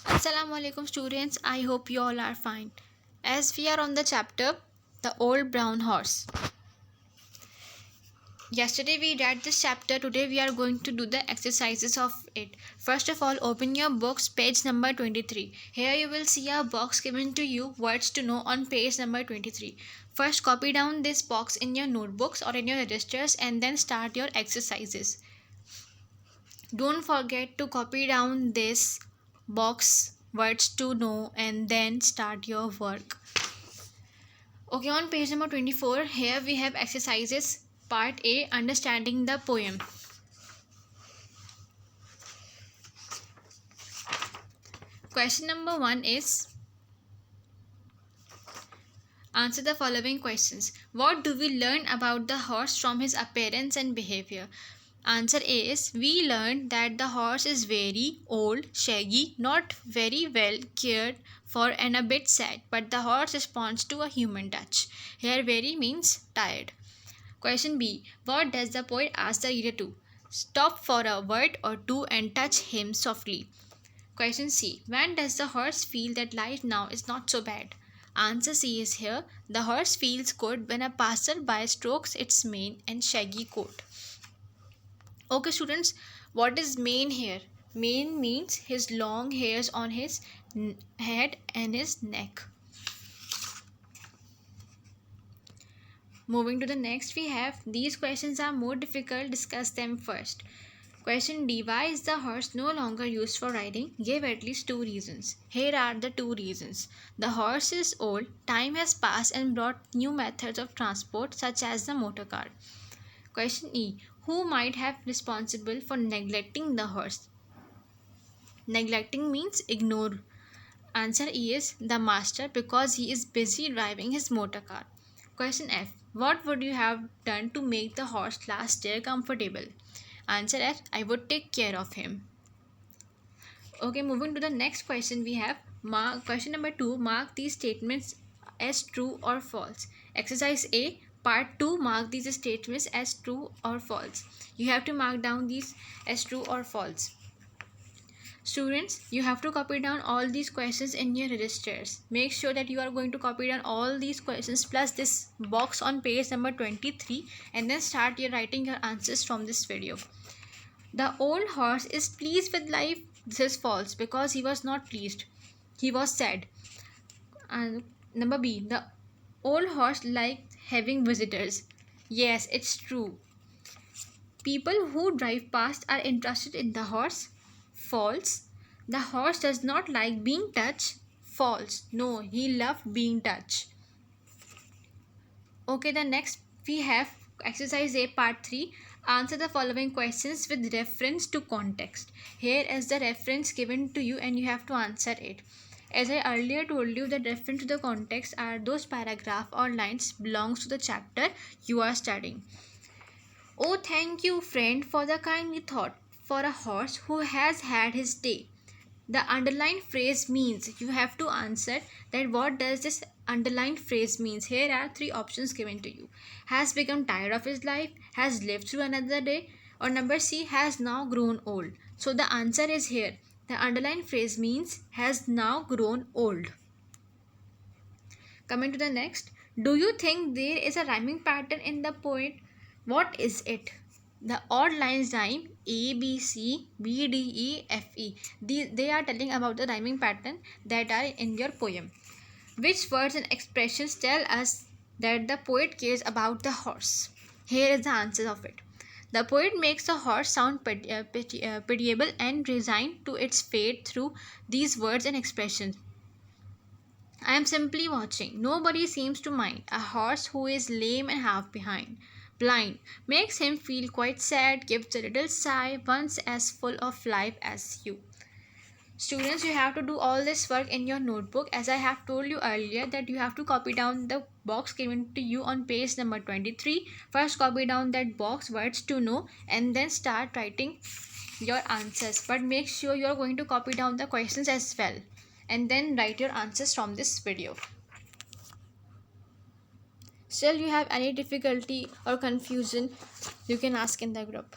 Assalamu alaikum students, I hope you all are fine. As we are on the chapter The Old Brown Horse. Yesterday we read this chapter, today we are going to do the exercises of it. First of all, open your books, page number 23. Here you will see a box given to you, words to know on page number 23. First copy down this box in your notebooks or in your registers and then start your exercises. Don't forget to copy down this box words to know and then start your work. Okay, on page number 24, here we have exercises part A, understanding the poem. Question number 1 is answer the following questions. What do we learn about the horse from his appearance and behavior? Answer A is we learned that the horse is very old, shaggy, not very well cared for and a bit sad, but the horse responds to a human touch. Here very means tired. Question B. What does the poet ask the reader to? Stop for a word or two and touch him softly. Question C. When does the horse feel that life now is not so bad? Answer C is here. The horse feels good when a passer-by strokes its mane and shaggy coat. Okay students, what is mane here? Mane means his long hairs on his head and his neck. Moving to the next, we have these questions are more difficult, discuss them first. Question D. Why is the horse no longer used for riding? Give at least 2 reasons. Here are the 2 reasons. The horse is old, time has passed and brought new methods of transport such as the motor car. Question E. Who might have responsible for neglecting the horse? Neglecting means ignore. Answer E is the master because he is busy driving his motor car. Question F. What would you have done to make the horse last there comfortable? Answer F. I would take care of him. Okay, moving to the next question we have. Question number 2. Mark these statements as true or false. Exercise A. Part 2. Mark these statements as true or false. You have to mark down these as true or false. Students, you have to copy down all these questions in your registers. Make sure that you are going to copy down all these questions plus this box on page number 23 and then start your writing your answers from this video. The old horse is pleased with life. This is false because he was not pleased. He was sad. And number B. The old horse liked having visitors. Yes, it's true. People who drive past are interested in the horse. False. The horse does not like being touched. False. No, he loved being touched. Okay, the next we have exercise A part 3. Answer the following questions with reference to context. Here is the reference given to you and you have to answer it. As I earlier told you, that reference to the context are those paragraph or lines belongs to the chapter you are studying. Oh, thank you, friend, for the kindly thought for a horse who has had his day. The underlined phrase means you have to answer that what does this underlined phrase means. Here are 3 options given to you. Has become tired of his life, has lived through another day, or number C, has now grown old. So the answer is here. The underlined phrase means has now grown old. Coming to the next. Do you think there is a rhyming pattern in the poem? What is it? The odd lines rhyme A, B, C, B, D, E, F, E. They are telling about the rhyming pattern that are in your poem. Which words and expressions tell us that the poet cares about the horse? Here is the answer of it. The poet makes the horse sound pitiable and resigned to its fate through these words and expressions. I am simply watching. Nobody seems to mind. A horse who is lame and half blind makes him feel quite sad, gives a little sigh, once as full of life as you. Students, you have to do all this work in your notebook. As I have told you earlier that you have to copy down the box given to you on page number 23. First copy down that box words to know and then start writing your answers. But make sure you are going to copy down the questions as well and then write your answers from this video. Still you have any difficulty or confusion, you can ask in the group.